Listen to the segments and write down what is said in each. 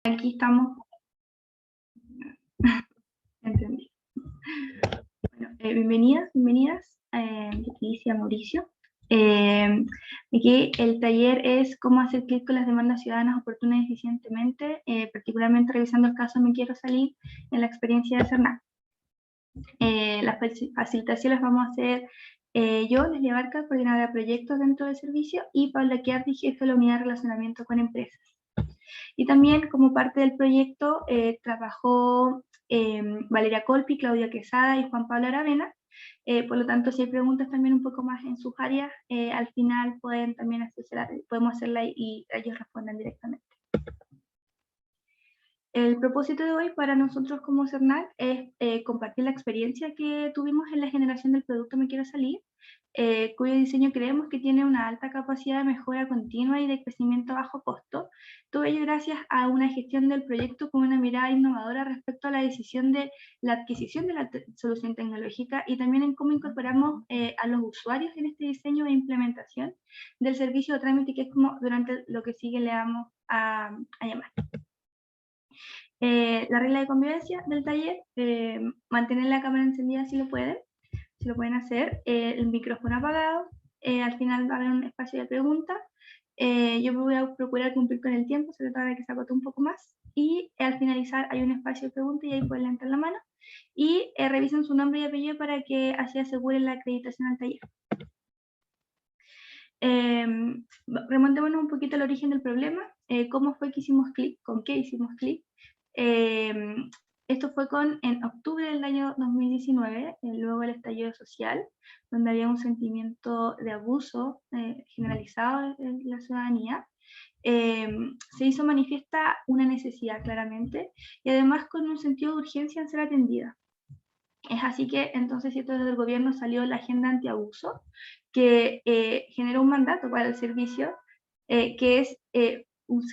Aquí estamos. Entendí. Bueno, bienvenidas. Decía Mauricio. Aquí el taller es cómo hacer clic con las demandas ciudadanas oportunas y eficientemente, particularmente revisando el caso Me Quiero Salir en la experiencia de CERNAC. Las facilitaciones las vamos a hacer yo, Leslie Abarca, coordinadora de proyectos dentro del servicio, y Paula Chiardi, jefe de la unidad de relacionamiento con empresas. Y también como parte del proyecto trabajó Valeria Colpi, Claudia Quesada y Juan Pablo Aravena. Por lo tanto, si hay preguntas también un poco más en sus áreas, al final pueden también podemos hacerla y ellos respondan directamente. El propósito de hoy para nosotros como CERNAC es compartir la experiencia que tuvimos en la generación del producto Me Quiero Salir, cuyo diseño creemos que tiene una alta capacidad de mejora continua y de crecimiento a bajo costo. Todo ello gracias a una gestión del proyecto con una mirada innovadora respecto a la decisión de la adquisición de la solución tecnológica y también en cómo incorporamos a los usuarios en este diseño e implementación del servicio de trámite, que es como durante lo que sigue le vamos a llamar. La regla de convivencia del taller, mantener la cámara encendida si lo pueden hacer, el micrófono apagado, al final va a haber un espacio de preguntas, yo voy a procurar cumplir con el tiempo, se trata de que se agote un poco más, y al finalizar hay un espacio de preguntas y ahí pueden levantar la mano, y revisen su nombre y apellido para que así aseguren la acreditación al taller. Remontémonos un poquito al origen del problema, cómo fue que hicimos clic, con qué hicimos clic. Esto fue en octubre del año 2019, luego del estallido social, donde había un sentimiento de abuso generalizado en la ciudadanía. Se hizo manifiesta una necesidad claramente, y además con un sentido de urgencia en ser atendida. Es así que entonces desde el gobierno salió la agenda antiabuso, que generó un mandato para el servicio, que es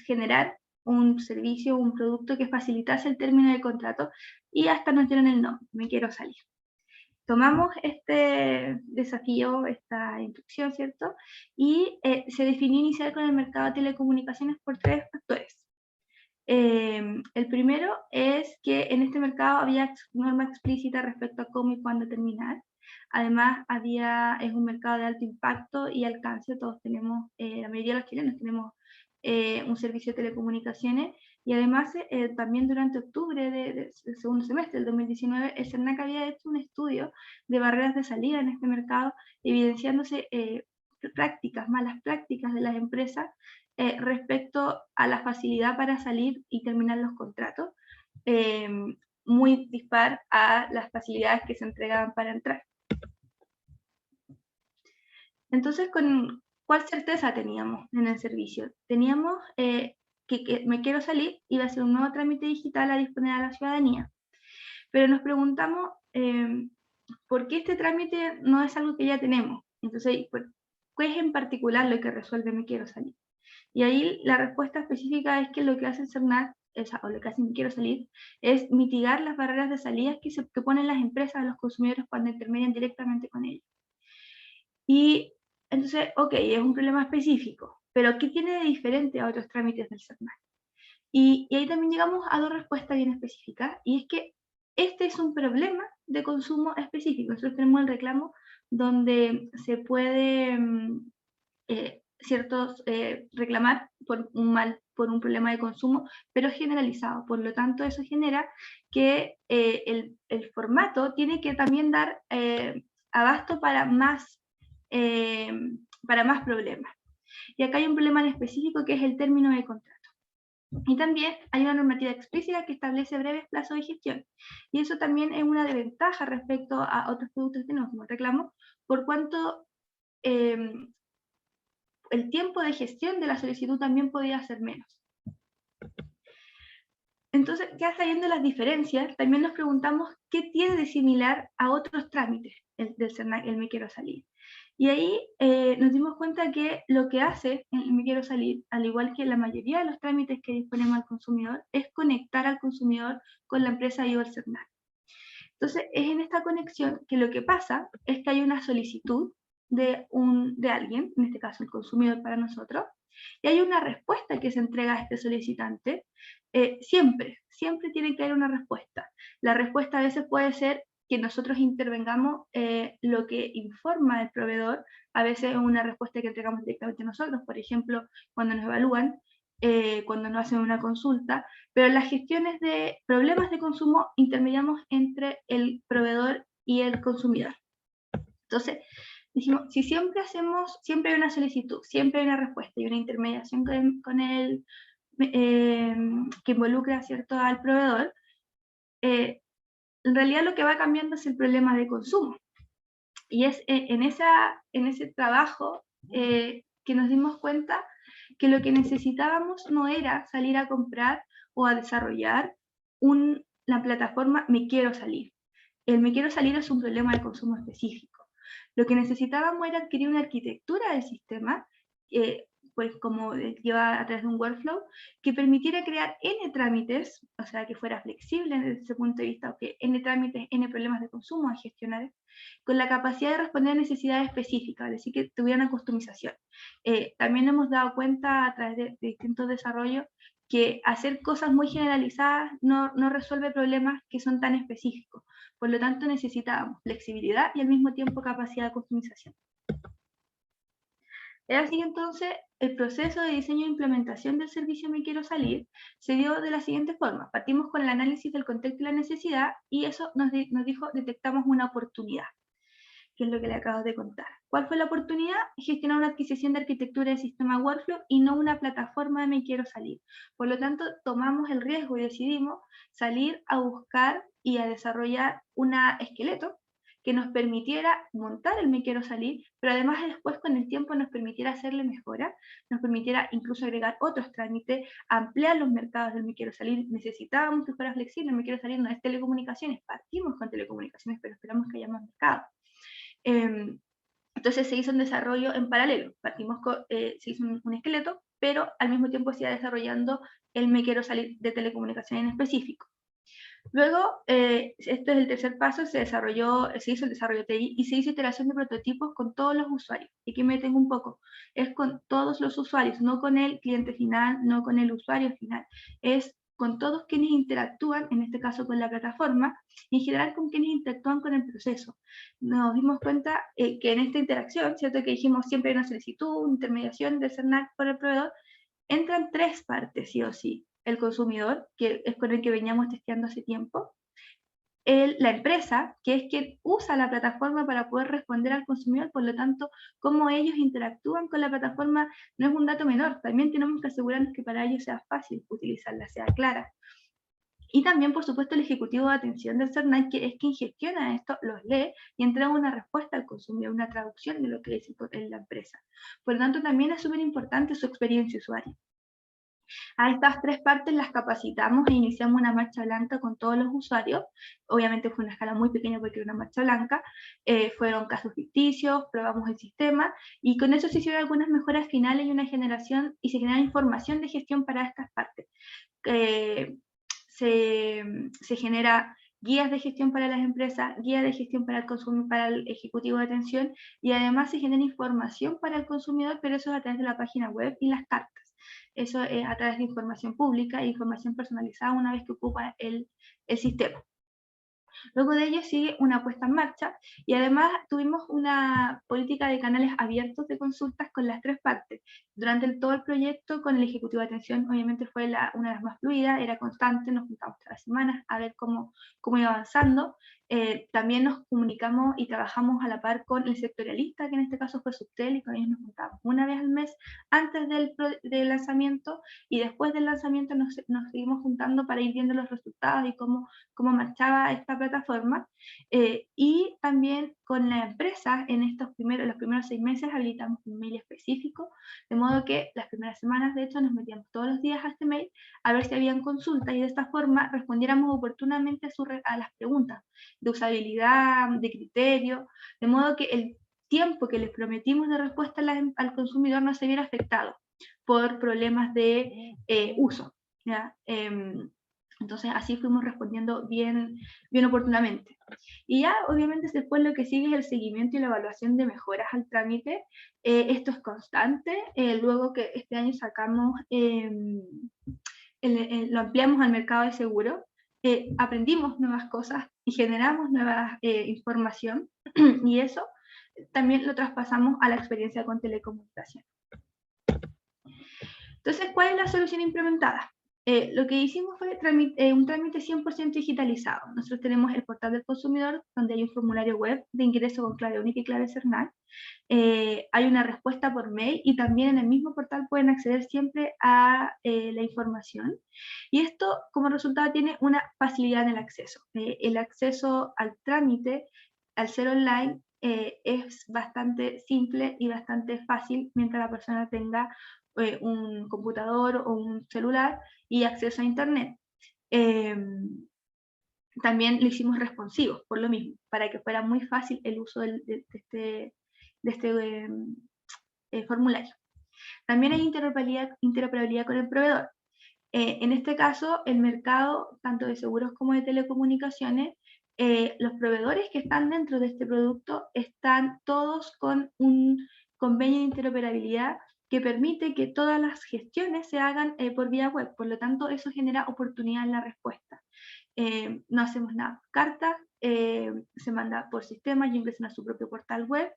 generar un servicio, un producto que facilitase el término del contrato, y hasta nos dieron el nombre, Me Quiero Salir. Tomamos este desafío, esta instrucción, ¿cierto? Y se definió iniciar con el mercado de telecomunicaciones por 3 factores. El primero es que en este mercado había norma explícita respecto a cómo y cuándo terminar. Además, es un mercado de alto impacto y alcance. Todos tenemos, la mayoría de los chilenos tenemos un servicio de telecomunicaciones, y además también durante octubre del segundo semestre del 2019, el CERNAC había hecho un estudio de barreras de salida en este mercado, evidenciándose malas prácticas de las empresas respecto a la facilidad para salir y terminar los contratos, muy dispar a las facilidades que se entregaban para entrar. Entonces, ¿cuál certeza teníamos en el servicio? Teníamos que Me Quiero Salir iba a ser un nuevo trámite digital a disponer a la ciudadanía, pero nos preguntamos ¿por qué este trámite no es algo que ya tenemos? Entonces, ¿qué es en particular lo que resuelve Me Quiero Salir? Y ahí la respuesta específica es que lo que hace el CERNAC, o lo que hace Me Quiero Salir, es mitigar las barreras de salidas que ponen las empresas a los consumidores cuando intermedian directamente con ellos. Y entonces, ok, es un problema específico, pero ¿qué tiene de diferente a otros trámites del CERNAC? Y ahí también llegamos a 2 respuestas bien específicas, y es que este es un problema de consumo específico. Nosotros tenemos el reclamo donde se puede reclamar por un problema de consumo, pero generalizado. Por lo tanto, eso genera que el formato tiene que también dar abasto para más problemas. Y acá hay un problema en específico, que es el término de contrato. Y también hay una normativa explícita que establece breves plazos de gestión. Y eso también es una desventaja respecto a otros productos que tenemos como reclamo, por cuanto el tiempo de gestión de la solicitud también podía ser menos. Entonces, ya sabiendo las diferencias, también nos preguntamos qué tiene de similar a otros trámites del CERNAC, el Me Quiero Salir. Y ahí nos dimos cuenta que lo que hace el Me Quiero Salir, al igual que la mayoría de los trámites que disponemos al consumidor, es conectar al consumidor con la empresa y o el CERNAC. Entonces, es en esta conexión que lo que pasa es que hay una solicitud de alguien, en este caso el consumidor para nosotros, y hay una respuesta que se entrega a este solicitante, Siempre tiene que haber una respuesta. La respuesta a veces puede ser que nosotros intervengamos lo que informa el proveedor, a veces es una respuesta que entregamos directamente nosotros, por ejemplo, cuando nos evalúan, cuando nos hacen una consulta, pero en las gestiones de problemas de consumo intermediamos entre el proveedor y el consumidor. Entonces, dijimos, si siempre hay una solicitud, siempre hay una respuesta y una intermediación con el, que involucra, ¿cierto?, al proveedor, en realidad lo que va cambiando es el problema de consumo. Y es en ese trabajo que nos dimos cuenta que lo que necesitábamos no era salir a comprar o a desarrollar la plataforma Me Quiero Salir. El Me Quiero Salir es un problema de consumo específico. Lo que necesitábamos era adquirir una arquitectura del sistema, pues como lleva a través de un workflow, que permitiera crear N trámites, o sea, que fuera flexible desde ese punto de vista, o que N trámites, N problemas de consumo a gestionar, con la capacidad de responder a necesidades específicas, es decir, que tuvieran una customización. También hemos dado cuenta a través de distintos desarrollos que hacer cosas muy generalizadas no resuelve problemas que son tan específicos. Por lo tanto, necesitábamos flexibilidad y al mismo tiempo capacidad de customización. Es así entonces, el proceso de diseño e implementación del servicio Me Quiero Salir se dio de la siguiente forma. Partimos con el análisis del contexto y la necesidad y eso nos dijo, detectamos una oportunidad, que es lo que le acabo de contar. ¿Cuál fue la oportunidad? Gestionar una adquisición de arquitectura de sistema workflow y no una plataforma de Me Quiero Salir. Por lo tanto, tomamos el riesgo y decidimos salir a buscar y a desarrollar un esqueleto que nos permitiera montar el Me Quiero Salir, pero además después con el tiempo nos permitiera hacerle mejora, nos permitiera incluso agregar otros trámites, ampliar los mercados del Me Quiero Salir. Necesitábamos que fuera flexible, el Me Quiero Salir no es telecomunicaciones, partimos con telecomunicaciones, pero esperamos que haya más mercado. Entonces se hizo un desarrollo en paralelo, se hizo un esqueleto, pero al mismo tiempo se iba desarrollando el Me Quiero Salir de telecomunicaciones en específico. Luego, esto es el tercer paso, se hizo el desarrollo TI y se hizo iteración de prototipos con todos los usuarios. Y aquí me detengo un poco, es con todos los usuarios, no con el cliente final, no con el usuario final, es con todos quienes interactúan, en este caso con la plataforma, y en general con quienes interactúan con el proceso. Nos dimos cuenta que en esta interacción, ¿cierto? Que dijimos siempre hay una solicitud, intermediación del CERNAC por el proveedor, entran tres partes, sí o sí. El consumidor, que es con el que veníamos testeando hace tiempo, la empresa, que es quien usa la plataforma para poder responder al consumidor, por lo tanto, cómo ellos interactúan con la plataforma no es un dato menor, también tenemos que asegurarnos que para ellos sea fácil utilizarla, sea clara. Y también, por supuesto, el ejecutivo de atención del CERNAC, que es quien gestiona esto, los lee y entrega una respuesta al consumidor, una traducción de lo que dice la empresa. Por lo tanto, también es súper importante su experiencia usuaria. A estas tres partes las capacitamos e iniciamos una marcha blanca con todos los usuarios. Obviamente fue una escala muy pequeña porque era una marcha blanca. Fueron casos ficticios, probamos el sistema y con eso se hicieron algunas mejoras finales y una generación y se genera información de gestión para estas partes. Se genera guías de gestión para las empresas, guías de gestión para el consumidor, para el ejecutivo de atención y además se genera información para el consumidor, pero eso es a través de la página web y las cartas. Eso es a través de información pública e información personalizada una vez que ocupa el sistema. Luego de ello sigue una puesta en marcha y además tuvimos una política de canales abiertos de consultas con las tres partes. Durante todo el proyecto con el Ejecutivo de Atención obviamente fue una de las más fluidas, era constante, nos juntamos todas las semanas a ver cómo iba avanzando. También nos comunicamos y trabajamos a la par con el sectorialista, que en este caso fue Subtel, y con ellos nos juntamos una vez al mes antes del lanzamiento y después del lanzamiento nos seguimos juntando para ir viendo los resultados y cómo marchaba esta plataforma. Y también con la empresa, en los primeros 6 meses habilitamos un mail específico, de modo que las primeras semanas, de hecho, nos metíamos todos los días a este mail a ver si habían consultas y de esta forma respondiéramos oportunamente a las preguntas de usabilidad, de criterio, de modo que el tiempo que les prometimos de respuesta al consumidor no se viera afectado por problemas de uso, ¿ya? Entonces así fuimos respondiendo bien oportunamente. Y ya obviamente después lo que sigue es el seguimiento y la evaluación de mejoras al trámite. Esto es constante. Luego que este año sacamos lo ampliamos al mercado de seguro, aprendimos nuevas cosas y generamos nueva información, y eso también lo traspasamos a la experiencia con telecomunicación. Entonces, ¿cuál es la solución implementada? Lo que hicimos fue un trámite 100% digitalizado. Nosotros tenemos el portal del consumidor, donde hay un formulario web de ingreso con clave única y clave CERNAC. Hay una respuesta por mail y también en el mismo portal pueden acceder siempre a la información. Y esto como resultado tiene una facilidad en el acceso. El acceso al trámite, al ser online, es bastante simple y bastante fácil mientras la persona tenga un computador o un celular y acceso a internet. También lo hicimos responsivo, por lo mismo, para que fuera muy fácil el uso de este formulario. También hay interoperabilidad con el proveedor. En este caso, el mercado, tanto de seguros como de telecomunicaciones, los proveedores que están dentro de este producto están todos con un convenio de interoperabilidad que permite que todas las gestiones se hagan por vía web. Por lo tanto, eso genera oportunidad en la respuesta. No hacemos nada por carta, se manda por sistema, y ingresan a su propio portal web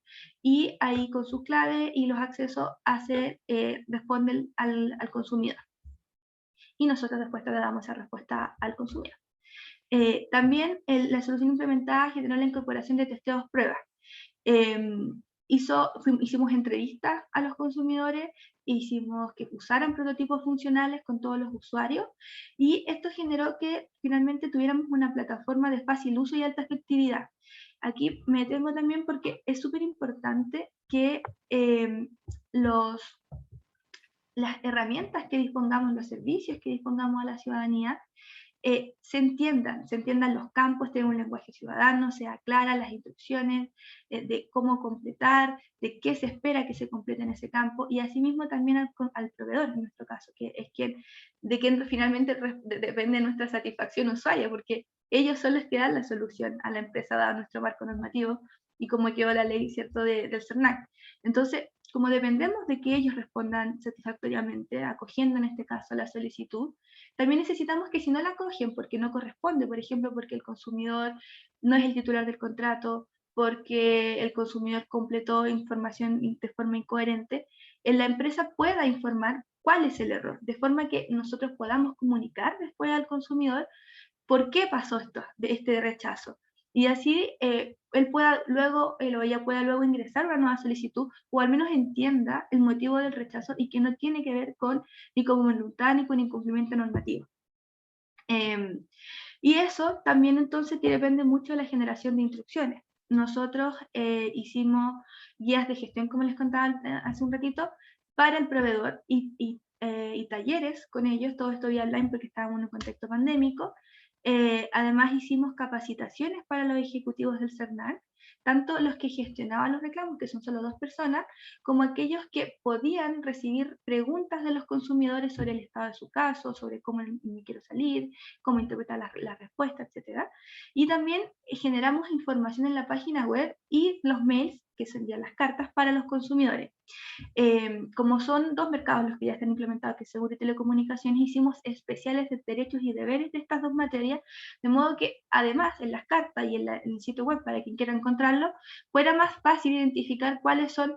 y ahí con sus claves y los accesos responden al consumidor. Y nosotros después le damos esa respuesta al consumidor. También la solución implementada generó la incorporación de testeos pruebas. Hicimos entrevistas a los consumidores, hicimos que usaran prototipos funcionales con todos los usuarios, y esto generó que finalmente tuviéramos una plataforma de fácil uso y alta efectividad. Aquí me detengo también porque es súper importante que las herramientas que dispongamos, los servicios que dispongamos a la ciudadanía, se entiendan los campos, tengan un lenguaje ciudadano, sea clara las instrucciones de cómo completar, de qué se espera que se complete en ese campo, y asimismo también al proveedor, en nuestro caso, que es de quien finalmente depende nuestra satisfacción usuaria, porque ellos son los que dan la solución a la empresa dada nuestro marco normativo y como quedó la ley, ¿cierto?, del CERNAC. Entonces, como dependemos de que ellos respondan satisfactoriamente, acogiendo en este caso la solicitud, también necesitamos que si no la acogen porque no corresponde, por ejemplo, porque el consumidor no es el titular del contrato, porque el consumidor completó información de forma incoherente, la empresa pueda informar cuál es el error, de forma que nosotros podamos comunicar después al consumidor por qué pasó este rechazo. Y así él o ella pueda luego ingresar una nueva solicitud, o al menos entienda el motivo del rechazo y que no tiene que ver ni con voluntad ni con incumplimiento normativo. Y eso también entonces que depende mucho de la generación de instrucciones. Nosotros hicimos guías de gestión, como les contaba hace un ratito, para el proveedor y talleres con ellos, todo esto vía online porque estábamos en un contexto pandémico. Además hicimos capacitaciones para los ejecutivos del CERNAC, tanto los que gestionaban los reclamos, que son solo 2 personas, como aquellos que podían recibir preguntas de los consumidores sobre el estado de su caso, sobre cómo me quiero salir, cómo interpretar la respuesta, etc. Y también generamos información en la página web y los mails, que serían las cartas para los consumidores. Como son 2 mercados los que ya están implementados, que es seguro y telecomunicaciones, hicimos especiales de derechos y deberes de estas 2 materias, de modo que además en las cartas y en el sitio web, para quien quiera encontrarlo, fuera más fácil identificar cuáles son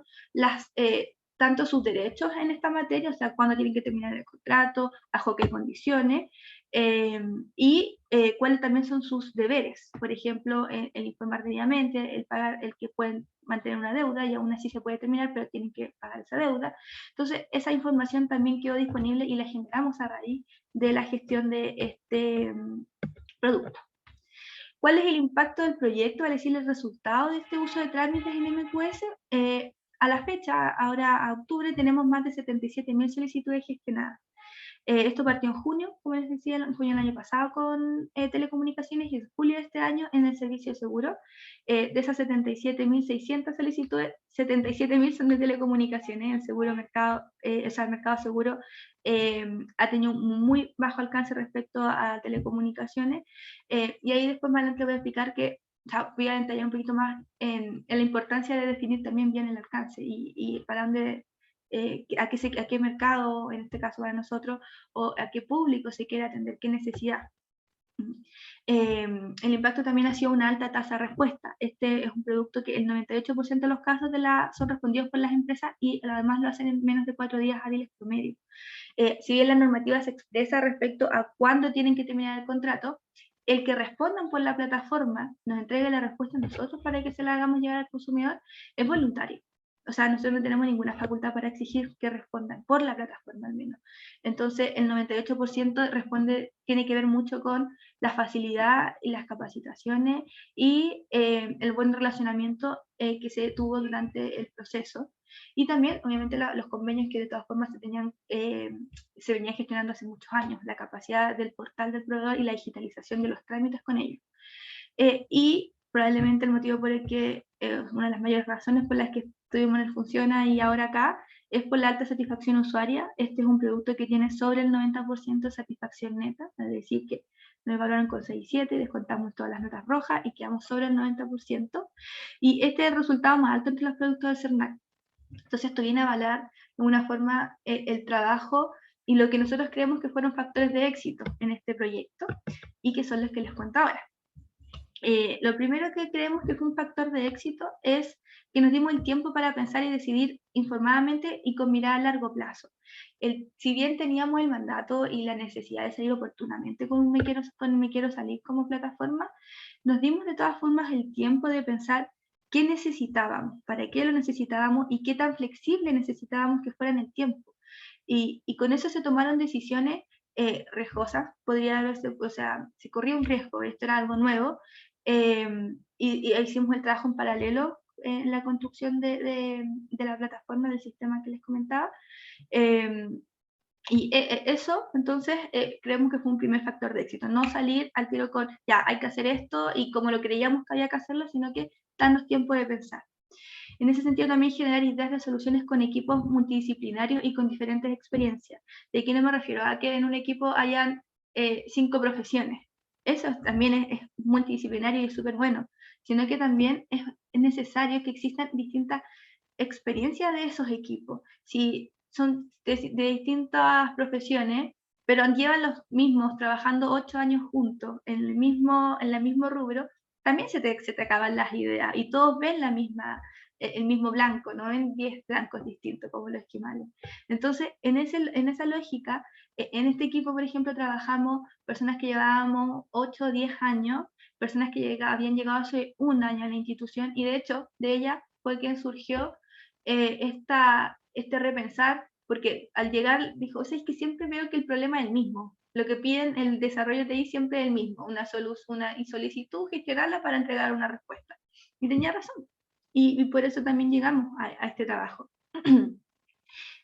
tanto sus derechos en esta materia, o sea, cuándo tienen que terminar el contrato, bajo qué condiciones, y cuáles también son sus deberes. Por ejemplo, el informar debidamente, el pagar, el que pueden mantener una deuda y aún así se puede terminar, pero tienen que pagar esa deuda. Entonces, esa información también quedó disponible y la generamos a raíz de la gestión de este producto. ¿Cuál es el impacto del proyecto, al decir el resultado de este uso de trámites en MQS? A la fecha, ahora a octubre, tenemos más de 77.000 solicitudes gestionadas. Esto partió en junio, como les decía, en junio del año pasado con telecomunicaciones, y en julio de este año en el servicio de seguro. De esas 77.600 solicitudes, 77.000 son de telecomunicaciones. El seguro mercado, el mercado seguro ha tenido un muy bajo alcance respecto a telecomunicaciones. Y ahí después más adelante voy a explicar que, o sea, voy a detallar un poquito más en la importancia de definir también bien el alcance y para dónde a qué mercado, en este caso para nosotros, o a qué público se quiere atender, qué necesidad. El impacto también ha sido una alta tasa de respuesta. Este es un producto que el 98% de los casos son respondidos por las empresas y además lo hacen en menos de 4 días hábiles promedio. Si bien la normativa se expresa respecto a cuándo tienen que terminar el contrato, el que respondan por la plataforma, nos entregue la respuesta a nosotros para que se la hagamos llegar al consumidor, es voluntario. O sea, nosotros no tenemos ninguna facultad para exigir que respondan por la plataforma al menos. Entonces, el 98% tiene que ver mucho con la facilidad y las capacitaciones y el buen relacionamiento que se tuvo durante el proceso. Y también, obviamente, los convenios que de todas formas se venían gestionando hace muchos años, la capacidad del portal del proveedor y la digitalización de los trámites con ellos. Y probablemente el motivo por el que, una de las mayores razones por las que estuvimos en el Funciona y ahora acá, es por la alta satisfacción usuaria. Este es un producto que tiene sobre el 90% de satisfacción neta, es decir, que nos evaluaron con 6 y 7, descontamos todas las notas rojas y quedamos sobre el 90%. Y este es el resultado más alto entre los productos del CERNAC. Entonces esto viene a avalar de una forma el trabajo y lo que nosotros creemos que fueron factores de éxito en este proyecto y que son los que les cuento ahora. Lo primero que creemos que fue un factor de éxito es que nos dimos el tiempo para pensar y decidir informadamente y con mirada a largo plazo. Si bien teníamos el mandato y la necesidad de salir oportunamente con Me Quiero Salir como plataforma, nos dimos de todas formas el tiempo de pensar qué necesitábamos, para qué lo necesitábamos y qué tan flexible necesitábamos que fuera en el tiempo. Y con eso se tomaron decisiones riesgosas, podría haberse, o sea, se corría un riesgo, esto era algo nuevo, y hicimos el trabajo en paralelo en la construcción de la plataforma, del sistema que les comentaba. Eso, entonces, creemos que fue un primer factor de éxito, no salir al tiro con, ya, hay que hacer esto, y como lo creíamos que había que hacerlo, sino que darnos tiempo de pensar. En ese sentido, también generar ideas de soluciones con equipos multidisciplinarios y con diferentes experiencias. ¿De qué no me refiero? A que en un equipo hayan 5 profesiones. Eso también es multidisciplinario y es súper bueno, sino que también es necesario que existan distintas experiencias de esos equipos. Si son de distintas profesiones, pero llevan los mismos trabajando 8 años juntos en el mismo rubro, también se te acaban las ideas y todos ven el mismo blanco, no ven 10 blancos distintos como los esquimales. Entonces, en esa lógica, en este equipo, por ejemplo, trabajamos personas que llevábamos 8 o 10 años, personas que habían llegado hace un año a la institución, y de hecho, de ella fue quien surgió este repensar, porque al llegar dijo, o sea, es que siempre veo que el problema es el mismo. Lo que piden el desarrollo de TI siempre es el mismo, una solicitud, gestionarla para entregar una respuesta. Y tenía razón. Y por eso también llegamos a este trabajo.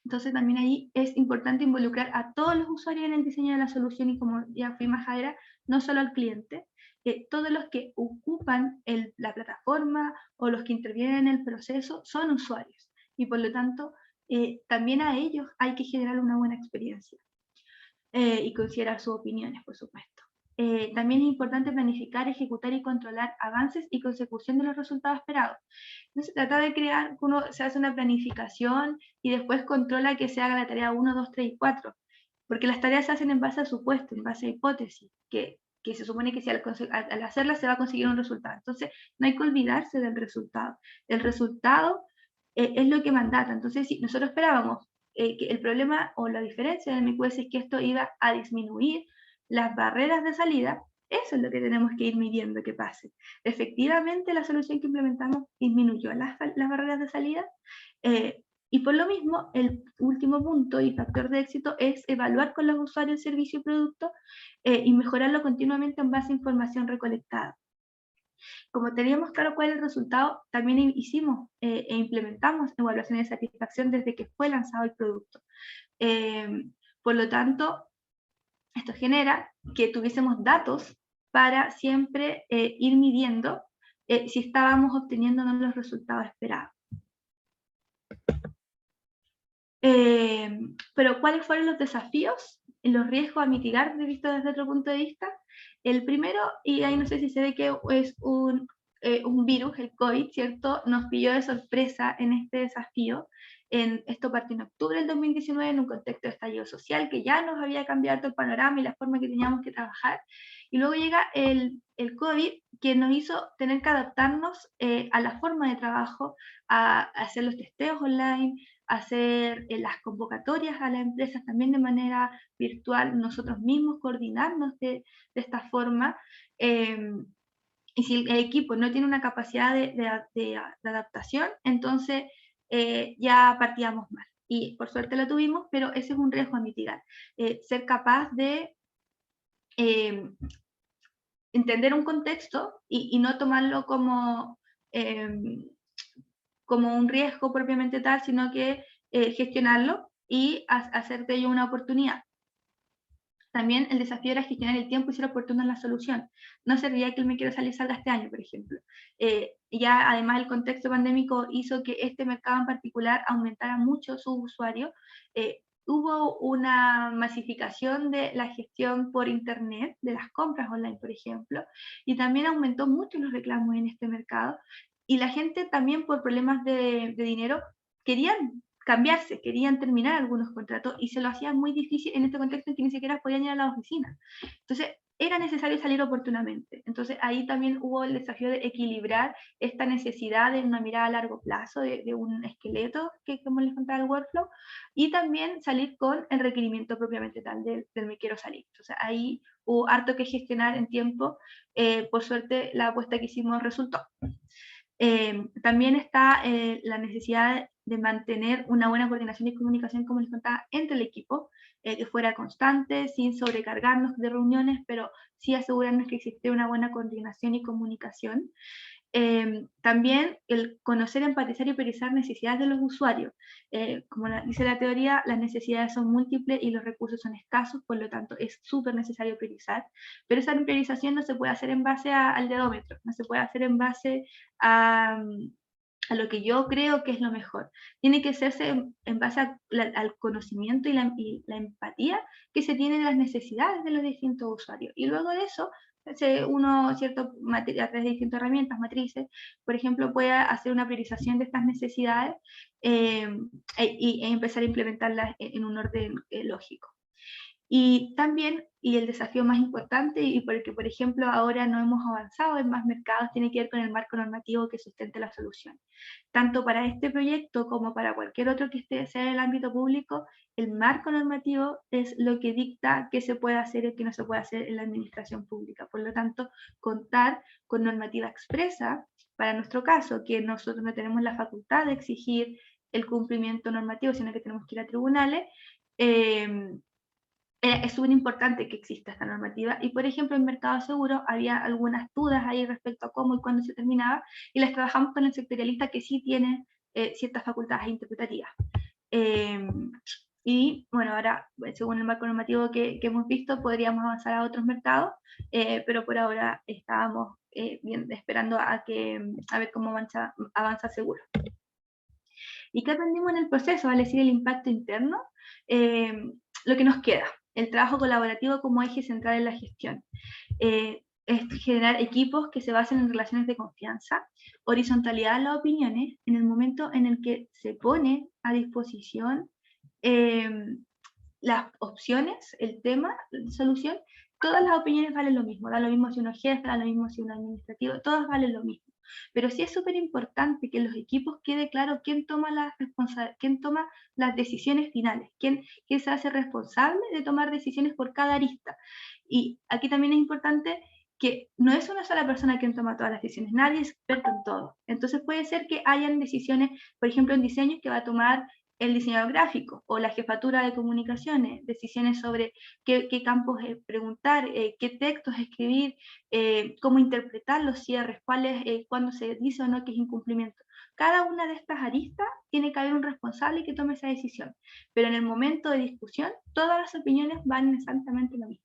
Entonces también ahí es importante involucrar a todos los usuarios en el diseño de la solución y, como ya fui majadera, no solo al cliente, todos los que ocupan la plataforma o los que intervienen en el proceso son usuarios y por lo tanto también a ellos hay que generar una buena experiencia y considerar sus opiniones, por supuesto. También es importante planificar, ejecutar y controlar avances y consecución de los resultados esperados. No se trata de crear, uno se hace una planificación y después controla que se haga la tarea 1, 2, 3 y 4, porque las tareas se hacen en base a supuestos, en base a hipótesis, que se supone que si al hacerlas se va a conseguir un resultado. Entonces, no hay que olvidarse del resultado. El resultado es lo que mandata. Entonces, si nosotros esperábamos que el problema o la diferencia del MQS es que esto iba a disminuir las barreras de salida, eso es lo que tenemos que ir midiendo que pase. Efectivamente, la solución que implementamos disminuyó las barreras de salida, y por lo mismo, el último punto y factor de éxito es evaluar con los usuarios el servicio y producto y mejorarlo continuamente en base a información recolectada. Como teníamos claro cuál es el resultado, también hicimos e implementamos evaluaciones de satisfacción desde que fue lanzado el producto. Por lo tanto, esto genera que tuviésemos datos para siempre ir midiendo si estábamos obteniendo o no los resultados esperados. Pero ¿cuáles fueron los desafíos y los riesgos a mitigar visto desde otro punto de vista? El primero, y ahí no sé si se ve que es un virus, el COVID, ¿cierto? Nos pilló de sorpresa en este desafío. Esto partió en octubre del 2019 en un contexto de estallido social que ya nos había cambiado todo el panorama y la forma que teníamos que trabajar. Y luego llega el COVID, que nos hizo tener que adaptarnos a la forma de trabajo, a hacer los testeos online, a hacer las convocatorias a las empresas también de manera virtual, nosotros mismos coordinarnos de esta forma. Y si el equipo no tiene una capacidad de adaptación, entonces ya partíamos mal. Y por suerte la tuvimos, pero ese es un riesgo a mitigar. Ser capaz de eh, entender un contexto y no tomarlo eh, como un riesgo propiamente tal, sino que gestionarlo y hacer de ello una oportunidad. También el desafío era gestionar el tiempo y ser oportuno en la solución. No serviría que el Me Quiero Salir salga este año, por ejemplo. Ya además el contexto pandémico hizo que este mercado en particular aumentara mucho sus usuarios. Hubo una masificación de la gestión por internet, de las compras online, por ejemplo, y también aumentó mucho los reclamos en este mercado. Y la gente también por problemas de dinero querían cambiarse, querían terminar algunos contratos y se lo hacían muy difícil en este contexto en que ni siquiera podían ir a la oficina. Entonces, era necesario salir oportunamente. Entonces, ahí también hubo el desafío de equilibrar esta necesidad de una mirada a largo plazo, de un esqueleto, que como les contaba el workflow, y también salir con el requerimiento propiamente tal del Me Quiero Salir. Entonces, ahí hubo harto que gestionar en tiempo. Por suerte, la apuesta que hicimos resultó. También está la necesidad de mantener una buena coordinación y comunicación, como les contaba, entre el equipo, que fuera constante, sin sobrecargarnos de reuniones, pero sí asegurarnos que existe una buena coordinación y comunicación. También el conocer, empatizar y priorizar necesidades de los usuarios. Como dice la teoría, las necesidades son múltiples y los recursos son escasos, por lo tanto es súper necesario priorizar, pero esa priorización no se puede hacer en base al dedómetro, no se puede hacer en base a, a lo que yo creo que es lo mejor. Tiene que hacerse en base al conocimiento y la empatía que se tiene de las necesidades de los distintos usuarios. Y luego de eso, uno, cierto, a través de distintas herramientas, matrices, por ejemplo, puede hacer una priorización de estas necesidades y empezar a implementarlas en un orden lógico. Y también, y el desafío más importante, y porque, por ejemplo, ahora no hemos avanzado en más mercados, tiene que ver con el marco normativo que sustente la solución. Tanto para este proyecto como para cualquier otro que sea en el ámbito público, el marco normativo es lo que dicta qué se puede hacer y qué no se puede hacer en la administración pública. Por lo tanto, contar con normativa expresa, para nuestro caso, que nosotros no tenemos la facultad de exigir el cumplimiento normativo, sino que tenemos que ir a tribunales, es súper importante que exista esta normativa. Y, por ejemplo, en Mercado Seguro había algunas dudas ahí respecto a cómo y cuándo se terminaba, y las trabajamos con el sectorialista que sí tiene ciertas facultades interpretativas. Y bueno, ahora, según el marco normativo que hemos visto, podríamos avanzar a otros mercados, pero por ahora estábamos esperando a ver cómo avanza Seguro. ¿Y qué aprendimos en el proceso? Al decir el impacto interno, lo que nos queda, el trabajo colaborativo como eje central en la gestión. Es generar equipos que se basen en relaciones de confianza, horizontalidad en las opiniones, en el momento en el que se pone a disposición las opciones, el tema, la solución, todas las opiniones valen lo mismo, da lo mismo si uno es jefe, da lo mismo si uno es administrativo, todas valen lo mismo. Pero sí es súper importante que en los equipos quede claro quién toma las decisiones finales, quién se hace responsable de tomar decisiones por cada arista. Y aquí también es importante que no es una sola persona quien toma todas las decisiones, nadie es experto en todo. Entonces puede ser que hayan decisiones, por ejemplo, en diseño, que va a tomar el diseñador gráfico o la jefatura de comunicaciones, decisiones sobre qué campos preguntar, qué textos escribir, cómo interpretar los cierres, cuándo se dice o no que es incumplimiento. Cada una de estas aristas tiene que haber un responsable que tome esa decisión, pero en el momento de discusión todas las opiniones van exactamente lo mismo.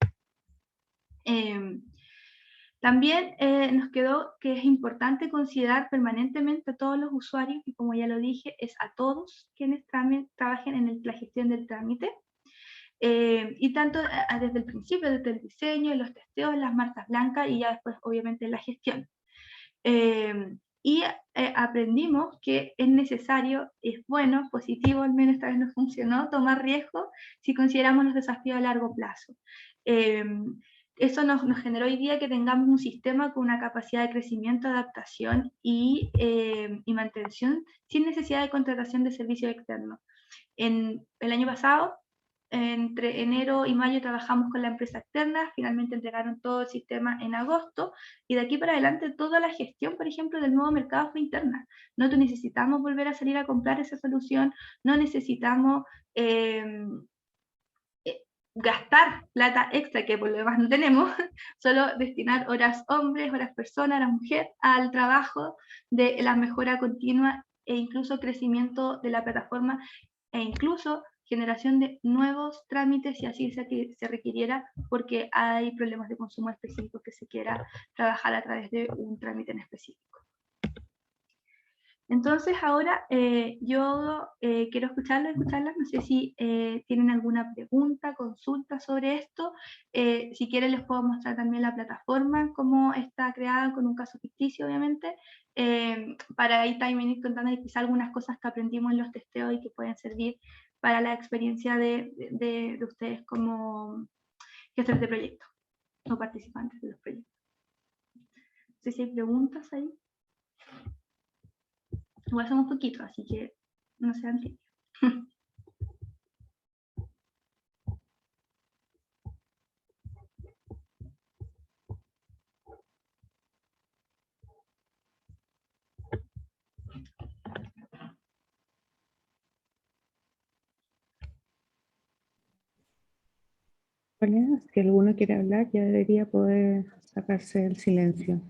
También nos quedó que es importante considerar permanentemente a todos los usuarios, y como ya lo dije, es a todos quienes trabajen en la gestión del trámite, y tanto desde el principio, desde el diseño, los testeos, las marcas blancas y ya después obviamente la gestión. y aprendimos que es necesario, es bueno, positivo, al menos esta vez nos funcionó, tomar riesgo si consideramos los desafíos a largo plazo. Eso nos generó hoy día que tengamos un sistema con una capacidad de crecimiento, adaptación y mantención sin necesidad de contratación de servicios externos. En el año pasado, entre enero y mayo trabajamos con la empresa externa, finalmente entregaron todo el sistema en agosto, y de aquí para adelante toda la gestión, por ejemplo, del nuevo mercado fue interna. No necesitamos volver a salir a comprar esa solución, no necesitamos gastar plata extra que por lo demás no tenemos, solo destinar horas hombres, horas personas, horas mujer al trabajo de la mejora continua e incluso crecimiento de la plataforma e incluso generación de nuevos trámites si así se requiriera, porque hay problemas de consumo específicos que se quiera trabajar a través de un trámite en específico. Entonces ahora yo quiero escucharlas, no sé si tienen alguna pregunta, consulta sobre esto. Si quieren les puedo mostrar también la plataforma, cómo está creada con un caso ficticio, obviamente, para ahí también ir contando quizá algunas cosas que aprendimos en los testeos y que pueden servir para la experiencia de ustedes como gestores de proyectos o participantes de los proyectos. No sé si hay preguntas ahí. Igual somos poquitos, así que no sean tímidos. Si alguno quiere hablar, ya debería poder sacarse el silencio.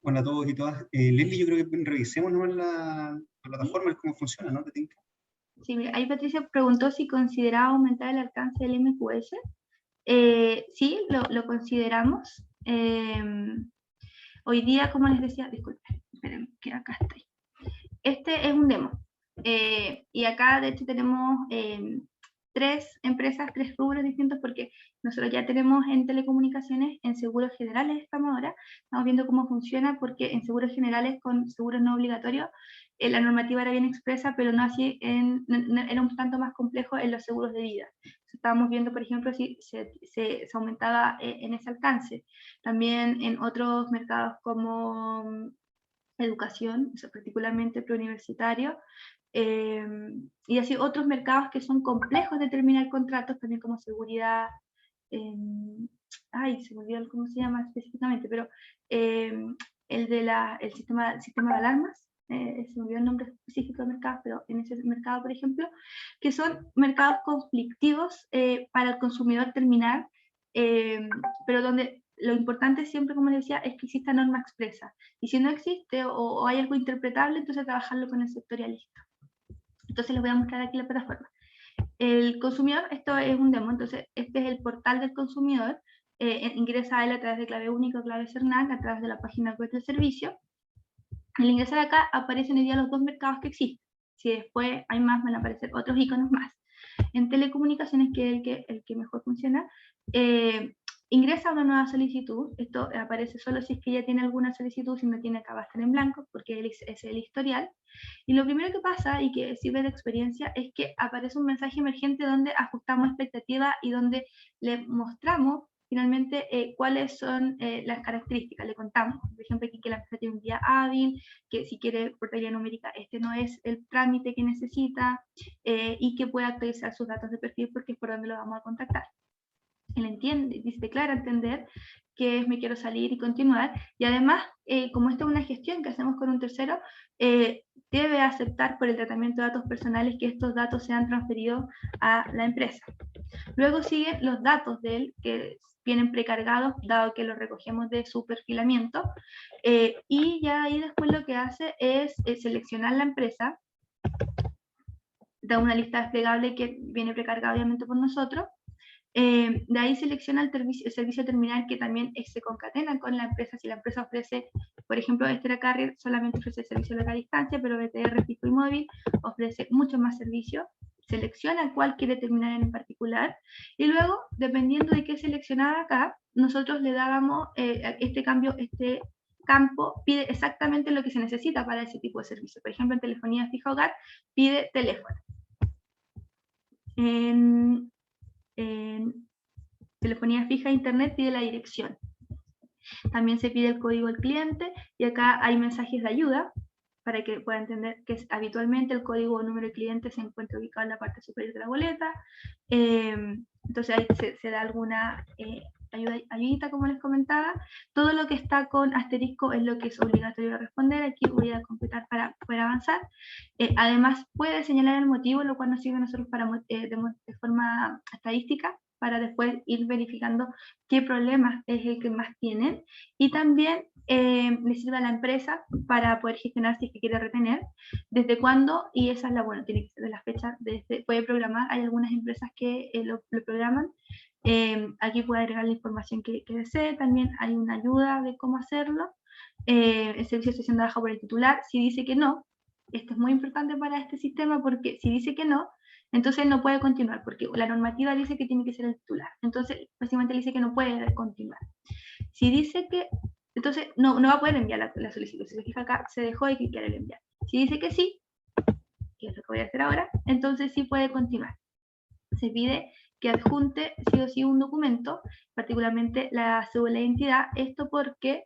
Hola a todos y todas. Leslie, yo creo que revisemos nomás la plataforma, ¿sí? Cómo funciona, ¿no? Sí, mira, ahí Patricia preguntó si consideraba aumentar el alcance del MQS. Sí, lo consideramos. Hoy día, como les decía, disculpen, esperen, que acá estoy. Este es un demo. Y acá, de hecho, tenemos 3 empresas, 3 rubros distintos, porque nosotros ya tenemos en telecomunicaciones, en seguros generales estamos ahora, estamos viendo cómo funciona, porque en seguros generales con seguros no obligatorios, la normativa era bien expresa, pero no así, era un tanto más complejo en los seguros de vida. Estábamos viendo, por ejemplo, si se aumentaba en ese alcance. También en otros mercados como educación, particularmente preuniversitario, y así otros mercados que son complejos de terminar contratos, también como seguridad, ay, se me olvidó cómo se llama específicamente, pero el sistema de alarmas, se me olvidó el nombre específico de mercados, pero en ese mercado, por ejemplo, que son mercados conflictivos para el consumidor terminar, pero donde lo importante siempre, como les decía, es que exista norma expresa. Y si no existe o hay algo interpretable, entonces trabajarlo con el sectorialista. Entonces les voy a mostrar aquí la plataforma. El consumidor, esto es un demo, entonces este es el portal del consumidor. Ingresa a él a través de clave única o clave CERNAC, a través de la página web del servicio. Al ingresar acá aparecen hoy día los 2 mercados que existen. Si después hay más, van a aparecer otros iconos más. En telecomunicaciones, que es el que mejor funciona, ingresa una nueva solicitud. Esto aparece solo si es que ya tiene alguna solicitud, si no tiene acá va a estar en blanco, porque es el historial. Y lo primero que pasa, y que sirve de experiencia, es que aparece un mensaje emergente donde ajustamos expectativas y donde le mostramos finalmente cuáles son las características. Le contamos, por ejemplo, aquí que la empresa tiene un día hábil, que si quiere portabilidad numérica, este no es el trámite que necesita, y que pueda actualizar sus datos de perfil porque es por donde lo vamos a contactar. Él entiende, dice, claro, entender que es me quiero salir y continuar, y además, como esta es una gestión que hacemos con un tercero, debe aceptar por el tratamiento de datos personales que estos datos sean transferidos a la empresa. Luego siguen los datos de él, que vienen precargados, dado que los recogemos de su perfilamiento, y ya ahí después lo que hace es seleccionar la empresa, da una lista desplegable que viene precargada obviamente por nosotros. De ahí selecciona el servicio terminal, que también se concatena con la empresa. Si la empresa ofrece Por ejemplo, Carrier solamente ofrece servicio a larga distancia, pero BTR fijo y móvil ofrece mucho más servicios. Selecciona cuál quiere terminar en particular, y luego, dependiendo de qué seleccionaba acá, nosotros le dábamos este campo pide exactamente lo que se necesita para ese tipo de servicio. Por ejemplo, en telefonía fija hogar pide teléfono. En telefonía fija internet pide la dirección. También se pide el código del cliente, y acá hay mensajes de ayuda para que pueda entender que habitualmente el código o número de cliente se encuentra ubicado en la parte superior de la boleta. Entonces ahí se da alguna ayudita, como les comentaba. Todo lo que está con asterisco es lo que es obligatorio responder. Aquí voy a completar para poder avanzar. Además puede señalar el motivo, lo cual nos sirve a nosotros para, de forma estadística, para después ir verificando qué problema es el que más tienen, y también le sirve a la empresa para poder gestionar si es que quiere retener, desde cuándo, y esa es la, bueno, tiene que ser de la fecha, puede programar. Hay algunas empresas que lo programan. Aquí puede agregar la información que desee. También hay una ayuda de cómo hacerlo. El servicio de sesión de baja por el titular, si dice que no, esto es muy importante para este sistema, porque si dice que no, entonces no puede continuar, porque la normativa dice que tiene que ser el titular. Entonces, básicamente le dice que no puede continuar. Si dice que, entonces no va a poder enviar la solicitud. Si se fija acá, se dejó de clicar el enviar. Si dice que sí, que es lo que voy a hacer ahora, entonces sí puede continuar. Se pide que adjunte sí o sí un documento, particularmente la cédula de identidad. Esto porque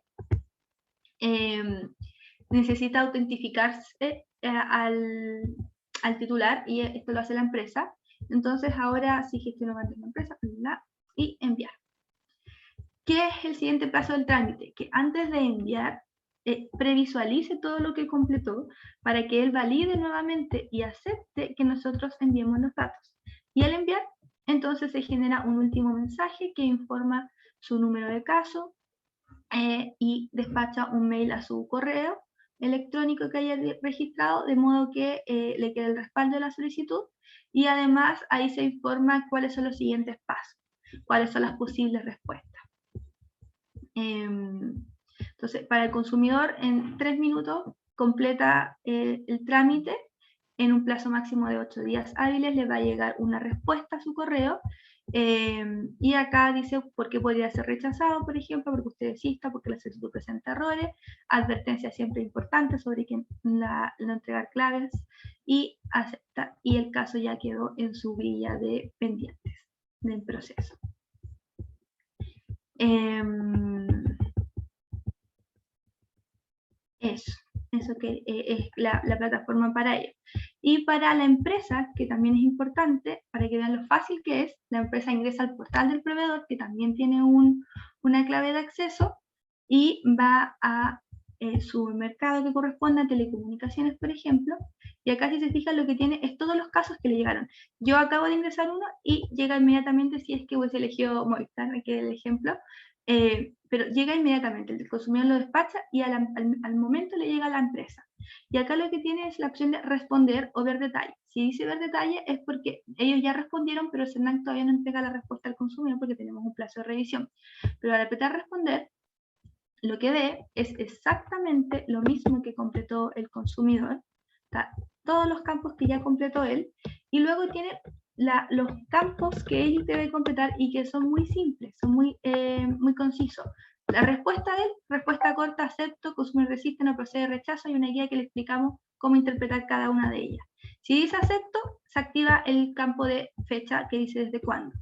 necesita autentificarse al titular, y esto lo hace la empresa. Entonces ahora sí gestiono ante la empresa y enviar. ¿Qué es el siguiente paso del trámite? Que antes de enviar, previsualice todo lo que completó, para que él valide nuevamente y acepte que nosotros enviemos los datos. Y al enviar, entonces se genera un último mensaje que informa su número de caso, y despacha un mail a su correo electrónico que haya registrado, de modo que le quede el respaldo de la solicitud, y además ahí se informa cuáles son los siguientes pasos, cuáles son las posibles respuestas. Entonces, para el consumidor, en 3 minutos completa el trámite. En un plazo máximo de 8 días hábiles le va a llegar una respuesta a su correo. Y acá dice por qué podría ser rechazado, por ejemplo, porque usted desista, porque la solicitud presenta errores, advertencia siempre importante sobre que no entregar claves, y acepta, y el caso ya quedó en su grilla de pendientes del proceso. Eso que es la plataforma para ello. Y para la empresa, que también es importante, para que vean lo fácil que es, la empresa ingresa al portal del proveedor, que también tiene una clave de acceso, y va a su mercado que corresponde a telecomunicaciones, por ejemplo, y acá, si se fijan, lo que tiene es todos los casos que le llegaron. Yo acabo de ingresar uno y llega inmediatamente, si es que hubiese elegido Movistar, aquí el ejemplo, pero llega inmediatamente, el consumidor lo despacha y al momento le llega a la empresa. Y acá lo que tiene es la opción de responder o ver detalle. Si dice ver detalle es porque ellos ya respondieron, pero CERNAC todavía no entrega la respuesta al consumidor porque tenemos un plazo de revisión. Pero al apretar responder, lo que ve es exactamente lo mismo que completó el consumidor, todos los campos que ya completó él, y luego tiene los campos que él debe completar y que son muy simples, son muy concisos. La respuesta de él, respuesta corta, acepto, consumidor resiste, no procede, rechazo, y una guía que le explicamos cómo interpretar cada una de ellas. Si dice acepto, se activa el campo de fecha que dice desde cuándo.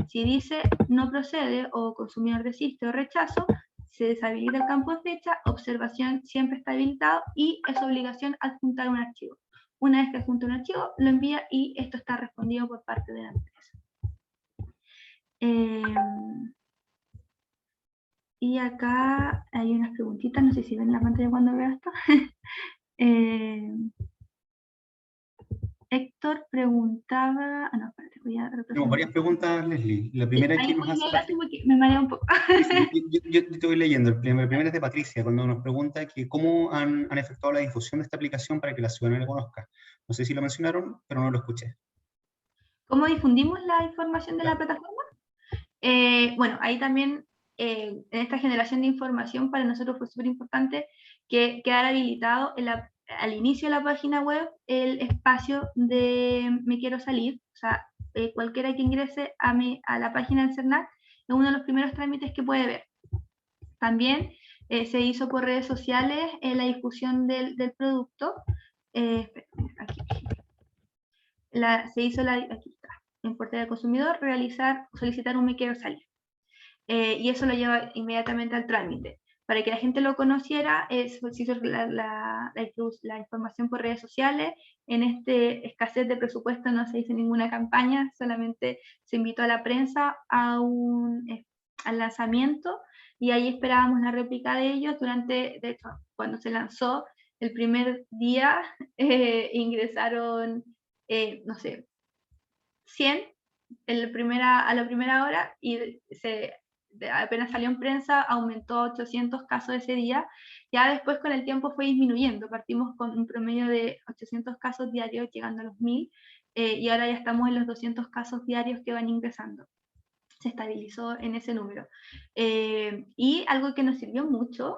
Si dice no procede o consumidor resiste o rechazo, se deshabilita el campo de fecha, observación siempre está habilitado, y es obligación adjuntar un archivo. Una vez que adjunta un archivo, lo envía y esto está respondido por parte de la empresa. Y acá hay unas preguntitas, no sé si ven la pantalla cuando veo esto. Héctor preguntaba... no, espérate, voy a repasar. Tengo varias preguntas, Leslie. La primera que nos hace... Me marea un poco. Yo te voy leyendo. La primera es de Patricia, cuando nos pregunta que cómo han efectuado la difusión de esta aplicación para que la ciudadanía la conozca. No sé si lo mencionaron, pero no lo escuché. ¿Cómo difundimos la información de la plataforma? Bueno, ahí también, en esta generación de información, para nosotros fue súper importante que quedara habilitado al inicio de la página web el espacio de Me Quiero Salir. O sea, cualquiera que ingrese a la página del CERNAC es uno de los primeros trámites que puede ver. También se hizo por redes sociales la difusión del producto. Aquí. Se hizo aquí está, en portal del consumidor, solicitar un Me Quiero Salir. Y eso lo lleva inmediatamente al trámite. Para que la gente lo conociera, se hizo la información por redes sociales. En este escasez de presupuesto no se hizo ninguna campaña, solamente se invitó a la prensa al lanzamiento, y ahí esperábamos la réplica de ellos. De hecho, cuando se lanzó, el primer día ingresaron, no sé, 100 a la primera hora, y apenas salió en prensa, aumentó a 800 casos ese día. Ya después con el tiempo fue disminuyendo, partimos con un promedio de 800 casos diarios llegando a los 1000, y ahora ya estamos en los 200 casos diarios que van ingresando. Se estabilizó en ese número. Y algo que nos sirvió mucho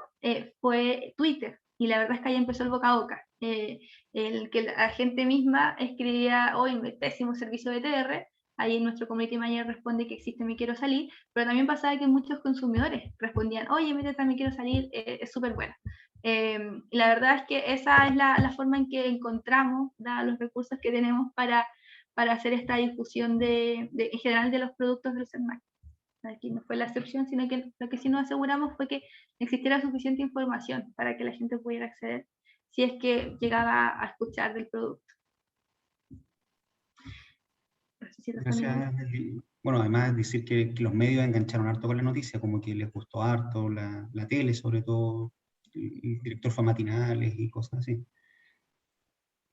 fue Twitter, y la verdad es que ahí empezó el boca a boca. El que la gente misma escribía: hoy pésimo servicio de TR, ahí nuestro community manager responde que existe Me Quiero Salir, pero también pasaba que muchos consumidores respondían: oye, métete a Me Quiero Salir, es súper buena. Y la verdad es que esa es la forma en que encontramos, dados los recursos que tenemos para hacer esta difusión en general de los productos del CERNAC. Aquí no fue la excepción, sino que lo que sí nos aseguramos fue que existiera suficiente información para que la gente pudiera acceder si es que llegaba a escuchar del producto. Gracias. Bueno, además decir que los medios engancharon harto con la noticia, como que les gustó harto, la tele sobre todo, el director fue a matinales y cosas así.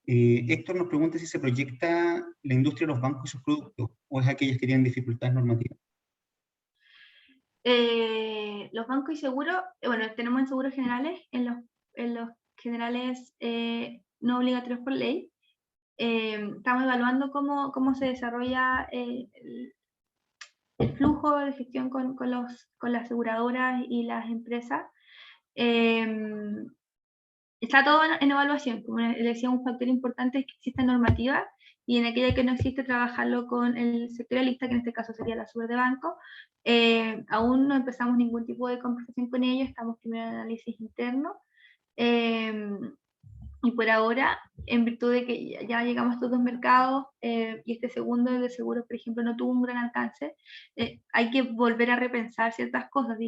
Héctor nos pregunta si se proyecta la industria de los bancos y sus productos, o es aquellas que tienen dificultades normativas. Los bancos y seguros, bueno, tenemos en seguros generales, en los generales no obligatorios por ley. Estamos evaluando cómo se desarrolla el flujo de gestión con las aseguradoras y las empresas. Está todo en evaluación. Como les decía, un factor importante es que exista normativa, y en aquella que no existe, trabajarlo con el sectorialista, que en este caso sería la SUBE de banco. Aún no empezamos ningún tipo de conversación con ellos, estamos primero en análisis interno. Y por ahora, en virtud de que ya llegamos a estos dos mercados, y este segundo, el de seguros, por ejemplo, no tuvo un gran alcance, hay que volver a repensar ciertas cosas.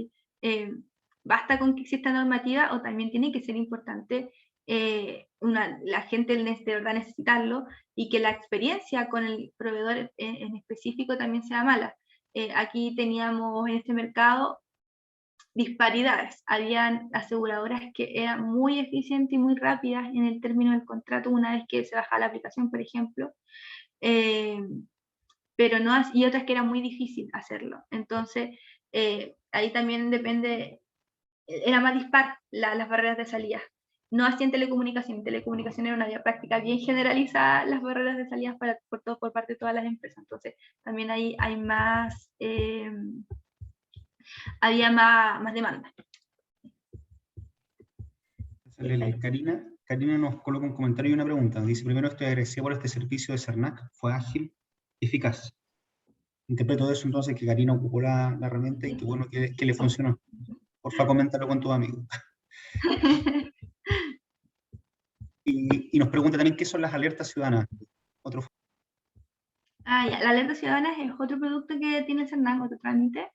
¿Basta con que exista normativa, o también tiene que ser importante la gente de verdad necesitarlo, y que la experiencia con el proveedor en específico también sea mala? Aquí teníamos en este mercado disparidades. Habían aseguradoras que eran muy eficientes y muy rápidas en el término del contrato una vez que se bajaba la aplicación, por ejemplo, pero no, y otras que era muy difícil hacerlo. Entonces, ahí también depende, era más dispar las barreras de salida. No así en telecomunicación. En telecomunicación era una práctica bien generalizada las barreras de salida por parte de todas las empresas. Entonces, también ahí hay más... había más demanda. Karina nos coloca un comentario y una pregunta. Dice: primero, estoy agradecida por este servicio de CERNAC, fue ágil, eficaz. Interpreto de eso entonces que Karina ocupó la herramienta y que bueno que le funcionó. Porfa, coméntalo con tus amigos. Y nos pregunta también qué son las alertas ciudadanas. Ya. La alerta ciudadana es otro producto que tiene el CERNAC, otro trámite,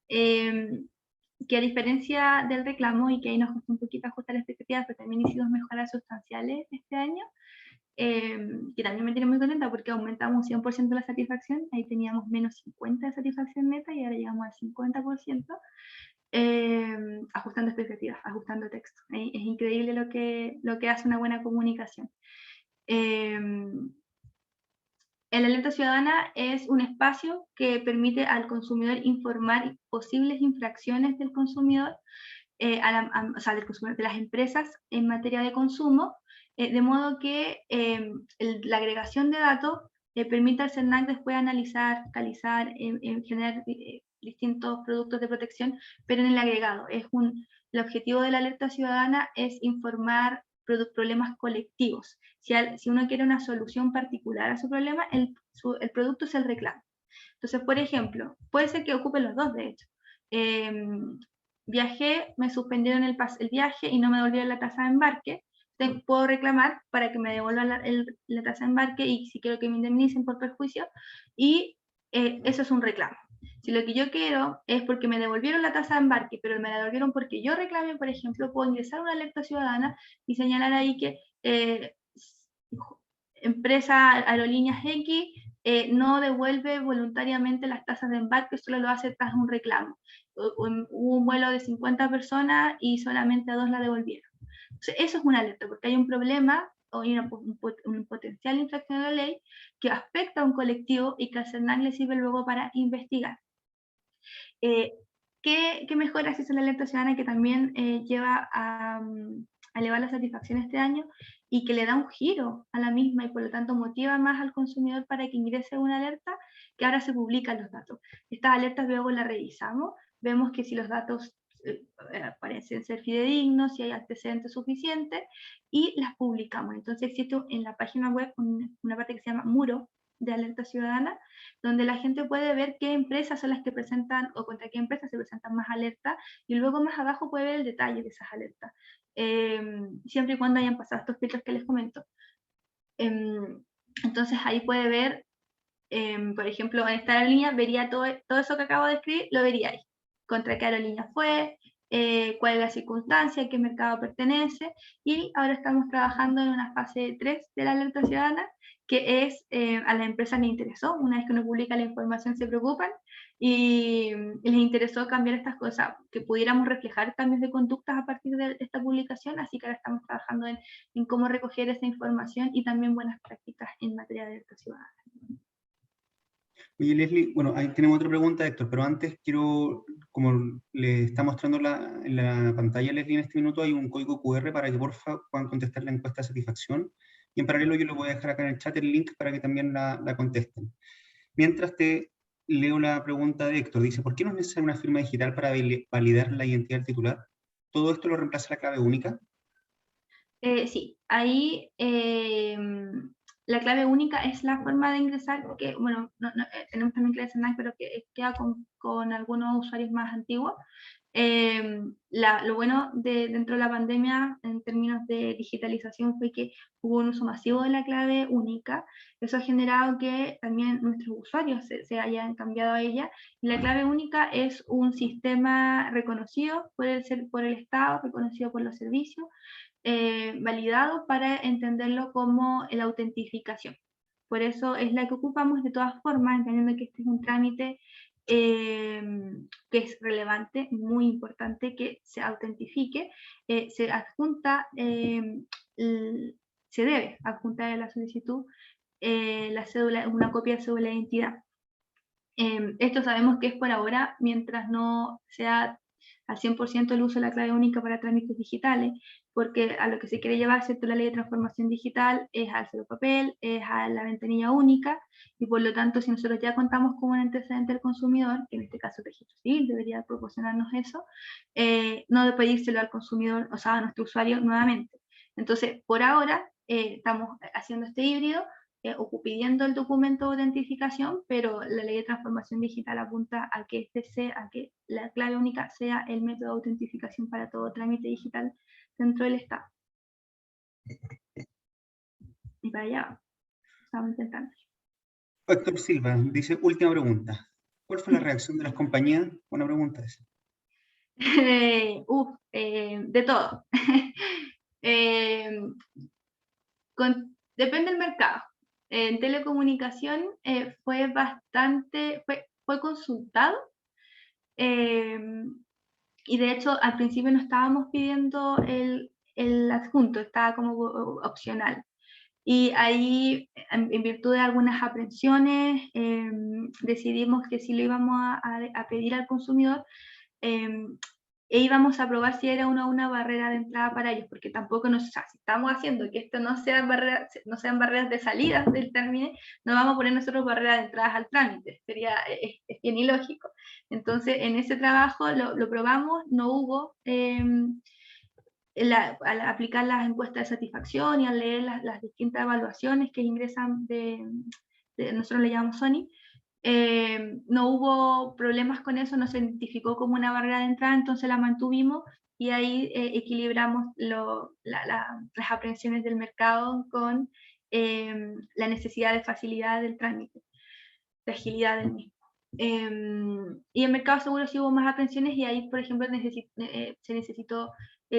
que a diferencia del reclamo, y que ahí nos costó un poquito ajustar las expectativas, pero también hicimos mejoras sustanciales este año, que también me tiene muy contenta porque aumentamos un 100% la satisfacción. Ahí teníamos menos 50 de satisfacción neta y ahora llegamos al 50%, ajustando expectativas, ajustando texto. Es increíble lo que hace una buena comunicación. La alerta ciudadana es un espacio que permite al consumidor informar posibles infracciones del consumidor, o sea, de las empresas en materia de consumo, de modo que la agregación de datos permite al CERNAC después analizar, calizar, generar distintos productos de protección, pero en el agregado. El objetivo de la alerta ciudadana es informar problemas colectivos. Si uno quiere una solución particular a su problema, el producto es el reclamo. Entonces, por ejemplo, puede ser que ocupen los dos, de hecho. Viajé, me suspendieron el viaje y no me devolvieron la tasa de embarque. Puedo reclamar para que me devuelvan la tasa de embarque y si quiero que me indemnicen por perjuicio, y eso es un reclamo. Si lo que yo quiero es porque me devolvieron la tasa de embarque, pero me la devolvieron porque yo reclamé, por ejemplo, puedo ingresar a una alerta ciudadana y señalar ahí que empresa Aerolíneas X no devuelve voluntariamente las tasas de embarque, solo lo hace tras un reclamo. Hubo un vuelo de 50 personas y solamente a 2 la devolvieron. Entonces, eso es una alerta, porque hay un problema o hay un potencial infracción de la ley que afecta a un colectivo y que al CERNAC le sirve luego para investigar. ¿Qué mejoras hizo la alerta ciudadana que también lleva a elevar la satisfacción este año y que le da un giro a la misma y por lo tanto motiva más al consumidor para que ingrese una alerta? Que ahora se publican los datos. Estas alertas luego las revisamos, vemos que si los datos parecen ser fidedignos, si hay antecedentes suficientes y las publicamos. Entonces existe en la página web una parte que se llama Muro de Alerta Ciudadana, donde la gente puede ver qué empresas son las que presentan o contra qué empresas se presentan más alertas y luego más abajo puede ver el detalle de esas alertas, siempre y cuando hayan pasado estos filtros que les comento. Entonces ahí puede ver, por ejemplo, en esta aerolínea vería todo eso que acabo de escribir, lo vería ahí. Contra qué aerolínea fue, cuál es la circunstancia, a qué mercado pertenece, y ahora estamos trabajando en una fase 3 de la alerta ciudadana, que es a la empresa le interesó, una vez que uno publica la información se preocupan, y les interesó cambiar estas cosas, que pudiéramos reflejar cambios de conductas a partir de esta publicación, así que ahora estamos trabajando en cómo recoger esa información y también buenas prácticas en materia de alerta ciudadana. Oye, Leslie, bueno, ahí tenemos otra pregunta, Héctor, pero antes quiero, como le está mostrando en la pantalla, Leslie, en este minuto hay un código QR para que porfa puedan contestar la encuesta de satisfacción, y en paralelo yo lo voy a dejar acá en el chat el link para que también la contesten. Mientras te leo la pregunta de Héctor, dice, ¿por qué no es necesaria una firma digital para validar la identidad del titular? ¿Todo esto lo reemplaza la clave única? Sí, ahí la clave única es la forma de ingresar, que bueno, tenemos también clave CERNAC, pero que queda con algunos usuarios más antiguos. Lo bueno dentro de la pandemia en términos de digitalización fue que hubo un uso masivo de la clave única. Eso ha generado que también nuestros usuarios se hayan cambiado a ella. Y la clave única es un sistema reconocido por el Estado, reconocido por los servicios, validado para entenderlo como la autentificación. Por eso es la que ocupamos de todas formas, entendiendo que este es un trámite que es relevante, muy importante que se autentifique, se adjunta, se debe adjuntar a la solicitud la cédula, una copia de cédula de identidad. Esto sabemos que es por ahora, mientras no sea al 100% el uso de la clave única para trámites digitales, porque a lo que se quiere llevar, ¿cierto?, la ley de transformación digital es al cero papel, es a la ventanilla única, y por lo tanto, si nosotros ya contamos con un antecedente del consumidor, que en este caso el registro civil debería proporcionarnos eso, no de pedírselo al consumidor, o sea, a nuestro usuario nuevamente. Entonces, por ahora, estamos haciendo este híbrido, o pidiendo el documento de autentificación, pero la ley de transformación digital apunta a que a que la clave única sea el método de autentificación para todo trámite digital dentro del Estado. Y para allá estamos intentando. Héctor Silva dice, última pregunta. ¿Cuál fue la reacción de las compañías? Buena pregunta esa. De todo. Depende del mercado. En telecomunicación fue consultado, y de hecho al principio no estábamos pidiendo el adjunto, estaba como opcional. Y ahí, en virtud de algunas aprensiones, decidimos que sí lo íbamos a pedir al consumidor, e íbamos a probar si era una barrera de entrada para ellos, porque tampoco o sea, si estamos haciendo que esto no sean barreras de salida del trámite, no vamos a poner nosotros barreras de entradas al trámite, es bien ilógico. Entonces, en ese trabajo lo probamos, no hubo, al aplicar las encuestas de satisfacción y al leer las distintas evaluaciones que ingresan nosotros le llamamos Sony, no hubo problemas con eso, no se identificó como una barrera de entrada, entonces la mantuvimos y ahí equilibramos las aprehensiones del mercado con la necesidad de facilidad del trámite, de agilidad del mismo. Y en Mercado Seguro sí hubo más aprehensiones y ahí, por ejemplo, se necesitó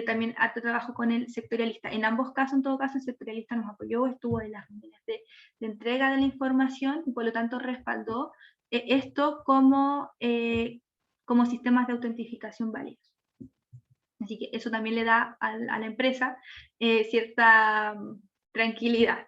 también harto trabajo con el sectorialista. En ambos casos, en todo caso, el sectorialista nos apoyó, estuvo en las reuniones de entrega de la información y por lo tanto respaldó esto como sistemas de autentificación válidos. Así que eso también le da a la empresa cierta tranquilidad.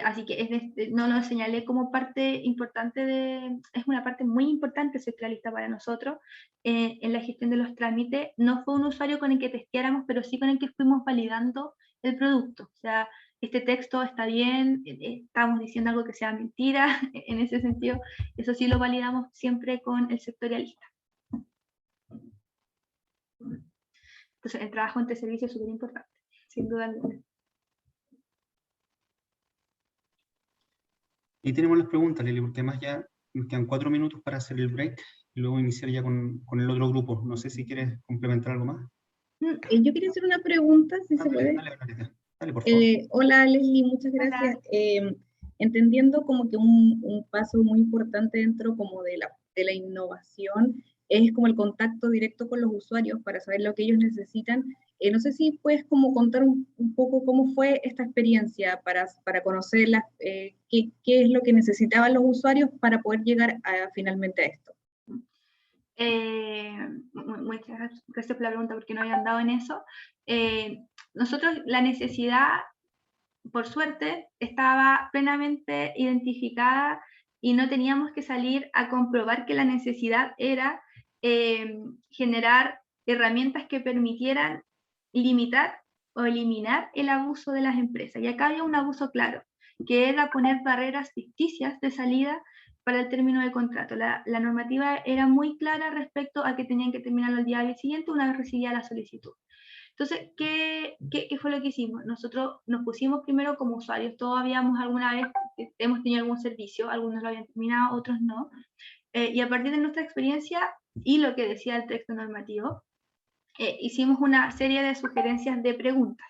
Así que no lo señalé como parte importante es una parte muy importante sectorialista para nosotros en la gestión de los trámites. No fue un usuario con el que testeáramos, pero sí con el que fuimos validando el producto. O sea, este texto está bien, estamos diciendo algo que sea mentira, en ese sentido, eso sí lo validamos siempre con el sectorialista. Entonces, el trabajo entre servicios es súper importante, sin duda alguna. Y tenemos las preguntas, Lili, porque además ya nos quedan 4 minutos para hacer el break y luego iniciar ya con el otro grupo. No sé si quieres complementar algo más. Yo quería hacer una pregunta, si se puede. Dale, por favor. Hola, Leslie, muchas gracias. Entendiendo como que un paso muy importante dentro como de la innovación es como el contacto directo con los usuarios para saber lo que ellos necesitan. No sé si puedes como contar un poco cómo fue esta experiencia para conocer qué es lo que necesitaban los usuarios para poder llegar finalmente a esto. Muchas gracias por la pregunta porque no había andado en eso. Nosotros la necesidad, por suerte, estaba plenamente identificada y no teníamos que salir a comprobar que la necesidad era generar herramientas que permitieran limitar o eliminar el abuso de las empresas. Y acá había un abuso claro, que era poner barreras ficticias de salida para el término del contrato. La normativa era muy clara respecto a que tenían que terminarlo el día siguiente una vez recibida la solicitud. Entonces, ¿qué fue lo que hicimos? Nosotros nos pusimos primero como usuarios, todos habíamos alguna vez, hemos tenido algún servicio, algunos lo habían terminado, otros no, y a partir de nuestra experiencia y lo que decía el texto normativo, hicimos una serie de sugerencias de preguntas.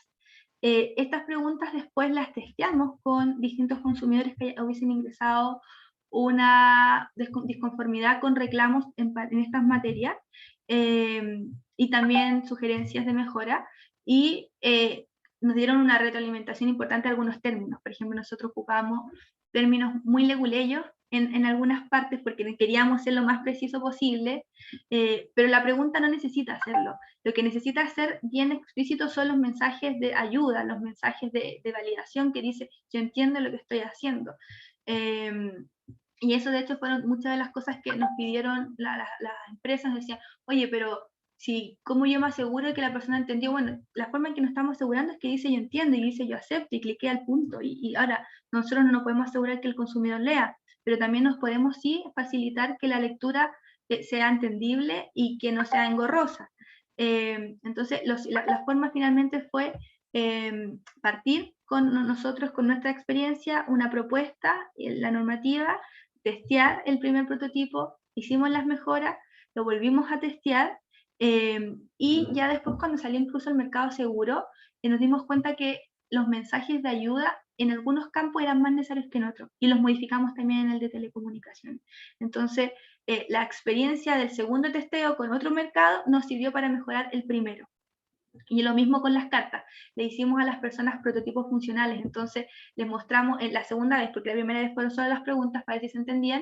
Estas preguntas después las testeamos con distintos consumidores que hubiesen ingresado una disconformidad con reclamos en estas materias y también sugerencias de mejora y nos dieron una retroalimentación importante de algunos términos. Por ejemplo, nosotros ocupamos términos muy leguleyos en algunas partes porque queríamos ser lo más preciso posible, pero la pregunta no necesita hacerlo. Lo que necesita ser bien explícito son los mensajes de ayuda, los mensajes de validación que dice, yo entiendo lo que estoy haciendo. Y eso de hecho fueron muchas de las cosas que nos pidieron las empresas, decían, oye, pero ¿cómo yo me aseguro de que la persona entendió? Bueno, la forma en que nos estamos asegurando es que dice yo entiendo y dice yo acepto y cliqué al punto. Y ahora nosotros no nos podemos asegurar que el consumidor lea, pero también nos podemos sí facilitar que la lectura sea entendible y que no sea engorrosa. Entonces, la forma finalmente fue partir con nosotros, con nuestra experiencia, una propuesta, la normativa, testear el primer prototipo, hicimos las mejoras, lo volvimos a testear y ya después cuando salió incluso el Mercado Seguro, nos dimos cuenta que los mensajes de ayuda en algunos campos eran más necesarios que en otros y los modificamos también en el de telecomunicaciones. Entonces, la experiencia del segundo testeo con otro mercado nos sirvió para mejorar el primero. Y lo mismo con las cartas, le hicimos a las personas prototipos funcionales, entonces les mostramos en la segunda vez, porque la primera vez fueron solo las preguntas para ver si se entendían,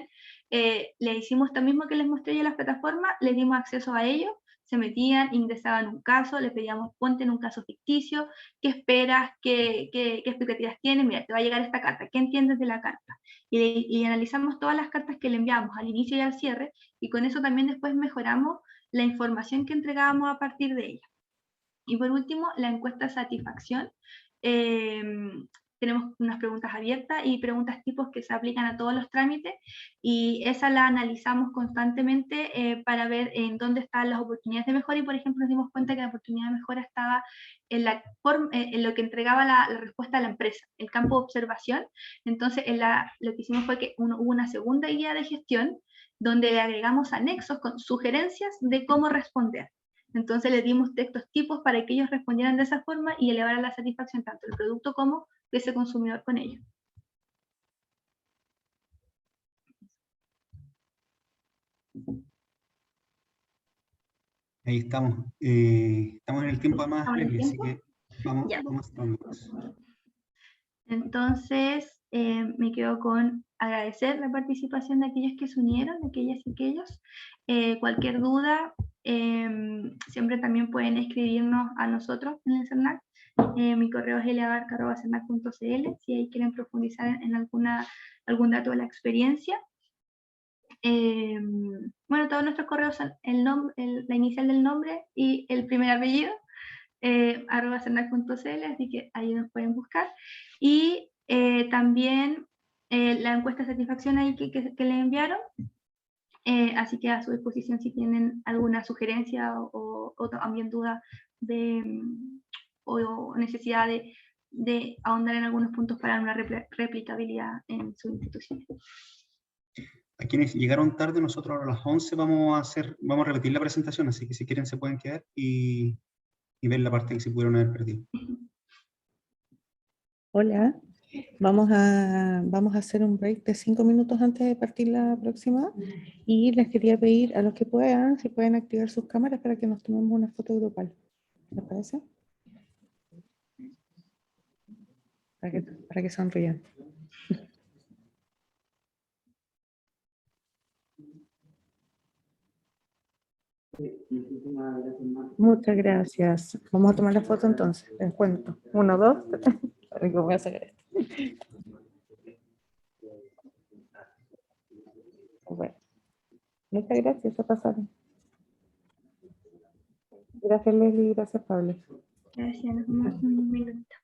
le hicimos lo mismo que les mostré yo en las plataformas, les dimos acceso a ellos, se metían, ingresaban un caso, les pedíamos ponte en un caso ficticio, ¿qué esperas? ¿Qué expectativas tienes? Mira, te va a llegar esta carta, ¿qué entiendes de la carta? Y analizamos todas las cartas que le enviamos al inicio y al cierre, y con eso también después mejoramos la información que entregábamos a partir de ella. Y por último, la encuesta de satisfacción. Tenemos unas preguntas abiertas y preguntas tipos que se aplican a todos los trámites, y esa la analizamos constantemente para ver en dónde están las oportunidades de mejora, y por ejemplo nos dimos cuenta que la oportunidad de mejora estaba en lo que entregaba la respuesta a la empresa, el campo de observación. Entonces lo que hicimos fue que hubo una segunda guía de gestión donde le agregamos anexos con sugerencias de cómo responder. Entonces les dimos textos tipos para que ellos respondieran de esa forma y elevaran la satisfacción tanto del producto como de ese consumidor con ello. Ahí estamos. Estamos en el tiempo además, ¿Estamos en el Leslie, así tiempo? que vamos, Ya. vamos cerrando. Entonces, me quedo con agradecer la participación de aquellos que se unieron, de aquellas y aquellos. Cualquier duda, siempre también pueden escribirnos a nosotros en el CERNAC. Mi correo es labarca@cernac.cl si ahí quieren profundizar en algún dato de la experiencia. Bueno, todos nuestros correos son la inicial del nombre y el primer apellido, @cernac.cl, así que ahí nos pueden buscar. Y también la encuesta de satisfacción ahí que le enviaron, así que a su disposición si tienen alguna sugerencia o también duda o necesidad de ahondar en algunos puntos para una replicabilidad en su institución. A quienes llegaron tarde, nosotros ahora a las 11 vamos a repetir la presentación, así que si quieren se pueden quedar y ver la parte que se pudieron haber perdido. Hola, vamos a hacer un break de 5 minutos antes de partir la próxima, y les quería pedir a los que puedan, si pueden activar sus cámaras para que nos tomemos una foto grupal. ¿Les parece? Para que sonrían. Muchas gracias. Vamos a tomar la foto entonces. Les cuento. 1, 2, 3. Voy a sacar esto. Bueno, muchas gracias. Se pasaron. Gracias, Leslie. Gracias, Pablo. Gracias, nos vemos en un minuto.